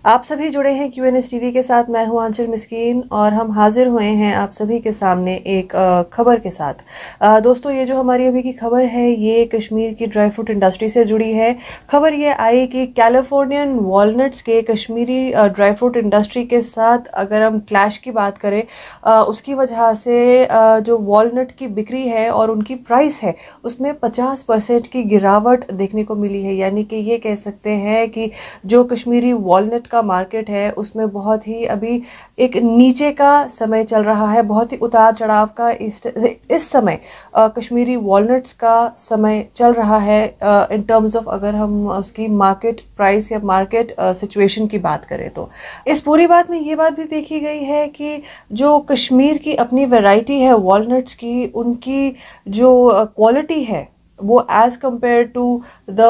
आप सभी जुड़े हैं QNS टीवी के साथ। मैं हूं आंचल मिस्कीन और हम हाजिर हुए हैं आप सभी के सामने एक खबर के साथ। दोस्तों, ये जो हमारी अभी की खबर है ये कश्मीर की ड्राई फ्रूट इंडस्ट्री से जुड़ी है। खबर ये आई कि कैलिफोर्नियन वॉलनट्स के कश्मीरी ड्राई फ्रूट इंडस्ट्री के साथ अगर हम क्लैश की बात करें, उसकी वजह से जो वॉलनट की बिक्री है और उनकी प्राइस है उसमें 50% की गिरावट देखने को मिली है। यानी कि ये कह सकते हैं कि जो कश्मीरी वॉलनट का मार्केट है उसमें बहुत ही अभी एक नीचे का समय चल रहा है, बहुत ही उतार चढ़ाव का इस समय कश्मीरी वॉलनट्स का समय चल रहा है इन टर्म्स ऑफ अगर हम उसकी मार्केट प्राइस या मार्केट सिचुएशन की बात करें तो। इस पूरी बात में ये बात भी देखी गई है कि जो कश्मीर की अपनी वैरायटी है वॉलनट्स की, उनकी जो क्वालिटी है वो as compare to the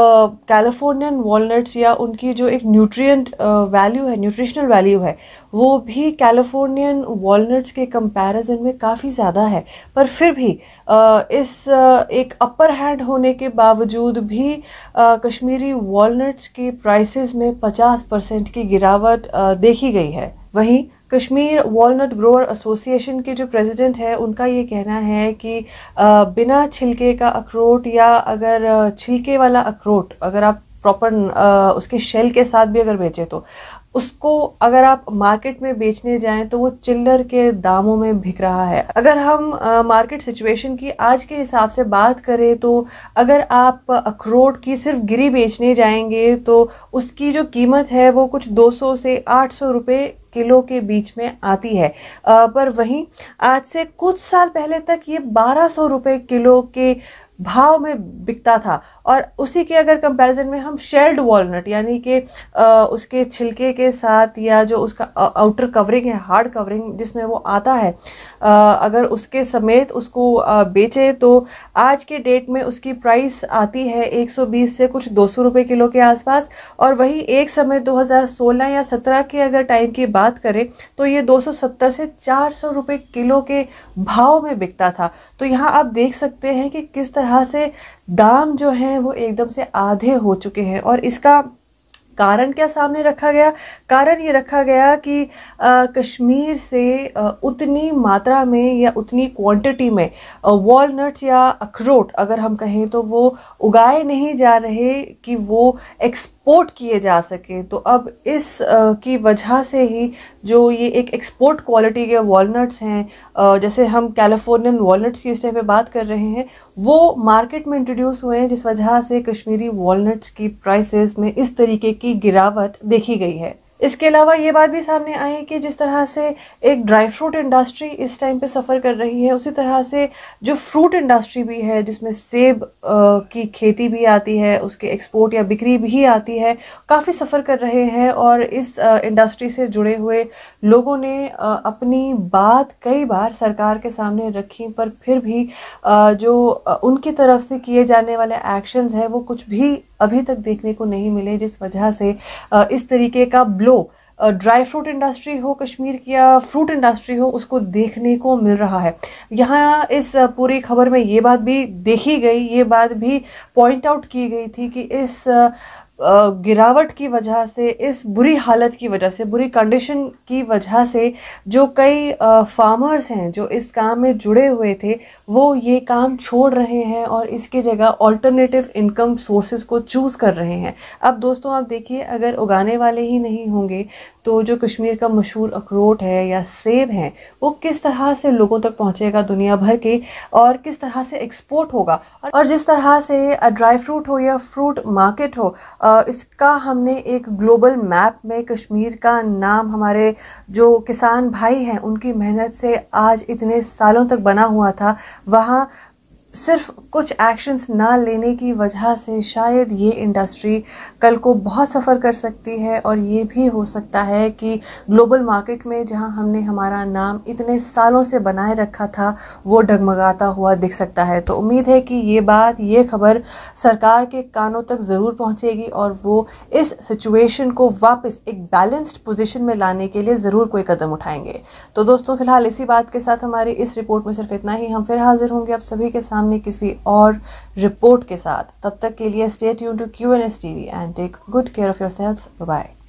Californian walnuts या उनकी जो एक न्यूट्रिएंट वैल्यू है, न्यूट्रिशनल वैल्यू है, वो भी कैलिफोर्नियन वॉलनट्स के कंपैरिजन में काफ़ी ज़्यादा है। पर फिर भी एक अपर हैंड होने के बावजूद भी कश्मीरी वॉलनट्स की प्राइसेस में 50% की गिरावट देखी गई है। वहीं कश्मीर वॉलनट ग्रोअर एसोसिएशन के जो प्रेसिडेंट है उनका ये कहना है कि बिना छिलके का अखरोट या अगर छिलके वाला अखरोट अगर आप प्रॉपर उसके शेल के साथ भी अगर बेचे तो उसको अगर आप मार्केट में बेचने जाएं तो वो चिल्लर के दामों में बिक रहा है। अगर हम मार्केट सिचुएशन की आज के हिसाब से बात करें तो अगर आप अखरोट की सिर्फ गिरी बेचने जाएंगे तो उसकी जो कीमत है वो कुछ 200 से 800 रुपये किलो के बीच में आती है। पर वहीं आज से कुछ साल पहले तक ये 1200 रुपये किलो के भाव में बिकता था। और उसी के अगर कंपैरिजन में हम शेल्ड वॉलनट यानी कि उसके छिलके के साथ या जो उसका आउटर कवरिंग है, हार्ड कवरिंग जिसमें वो आता है, अगर उसके समेत उसको बेचे तो आज के डेट में उसकी प्राइस आती है 120 से कुछ 200 रुपये किलो के आसपास। और वही एक समय 2016 या 17 के अगर टाइम की बात करें तो ये 270 से 400 रुपये किलो के भाव में बिकता था। तो यहाँ आप देख सकते हैं कि किस तरह से दाम जो हैं वो एकदम से आधे हो चुके हैं। और इसका कारण क्या सामने रखा गया? कारण ये रखा गया कि कश्मीर से उतनी मात्रा में या उतनी क्वांटिटी में वॉलनट्स या अखरोट अगर हम कहें तो वो उगाए नहीं जा रहे कि वो एक्सपोर्ट किए जा सके। तो अब इस की वजह से ही जो ये एक एक्सपोर्ट क्वालिटी के वॉलनट्स हैं, जैसे हम कैलिफोर्नियन वॉलनट्स की इस टाइम पे बात कर रहे हैं, वो मार्केट में इंट्रोड्यूस हुए हैं, जिस वजह से कश्मीरी वॉलनट्स की प्राइसेस में इस तरीके की गिरावट देखी गई है। इसके अलावा ये बात भी सामने आई कि जिस तरह से एक ड्राई फ्रूट इंडस्ट्री इस टाइम पे सफ़र कर रही है, उसी तरह से जो फ्रूट इंडस्ट्री भी है जिसमें सेब की खेती भी आती है, उसके एक्सपोर्ट या बिक्री भी आती है, काफ़ी सफ़र कर रहे हैं। और इस इंडस्ट्री से जुड़े हुए लोगों ने अपनी बात कई बार सरकार के सामने रखी, पर फिर भी जो उनकी तरफ से किए जाने वाले एक्शंस हैं वो कुछ भी अभी तक देखने को नहीं मिले, जिस वजह से इस तरीके का ब्लो ड्राई फ्रूट इंडस्ट्री हो कश्मीर की या फ्रूट इंडस्ट्री हो उसको देखने को मिल रहा है। यहाँ इस पूरी खबर में ये बात भी देखी गई, ये बात भी पॉइंट आउट की गई थी कि इस गिरावट की वजह से, इस बुरी हालत की वजह से, बुरी कंडीशन की वजह से जो कई फार्मर्स हैं जो इस काम में जुड़े हुए थे वो ये काम छोड़ रहे हैं और इसकी जगह ऑल्टरनेटिव इनकम सोर्सेज को चूज़ कर रहे हैं। अब दोस्तों आप देखिए, अगर उगाने वाले ही नहीं होंगे तो जो कश्मीर का मशहूर अखरोट है या सेब है वो किस तरह से लोगों तक पहुंचेगा दुनिया भर के, और किस तरह से एक्सपोर्ट होगा। और जिस तरह से ड्राई फ्रूट हो या फ्रूट मार्केट हो, इसका हमने एक ग्लोबल मैप में कश्मीर का नाम हमारे जो किसान भाई हैं उनकी मेहनत से आज इतने सालों तक बना हुआ था, वहाँ सिर्फ कुछ एक्शंस ना लेने की वजह से शायद ये इंडस्ट्री कल को बहुत सफ़र कर सकती है। और ये भी हो सकता है कि ग्लोबल मार्केट में जहां हमने हमारा नाम इतने सालों से बनाए रखा था वो डगमगाता हुआ दिख सकता है। तो उम्मीद है कि ये बात, ये खबर सरकार के कानों तक ज़रूर पहुंचेगी और वो इस सिचुएशन को वापस एक बैलेंस्ड पोजीशन में लाने के लिए ज़रूर कोई कदम उठाएंगे। तो दोस्तों फ़िलहाल इसी बात के साथ हमारी इस रिपोर्ट में सिर्फ इतना ही। हम फिर हाजिर होंगे आप सभी के सामने किसी और रिपोर्ट के साथ। तब तक के लिए stay tuned to QNS TV and take good care of yourselves. Bye bye.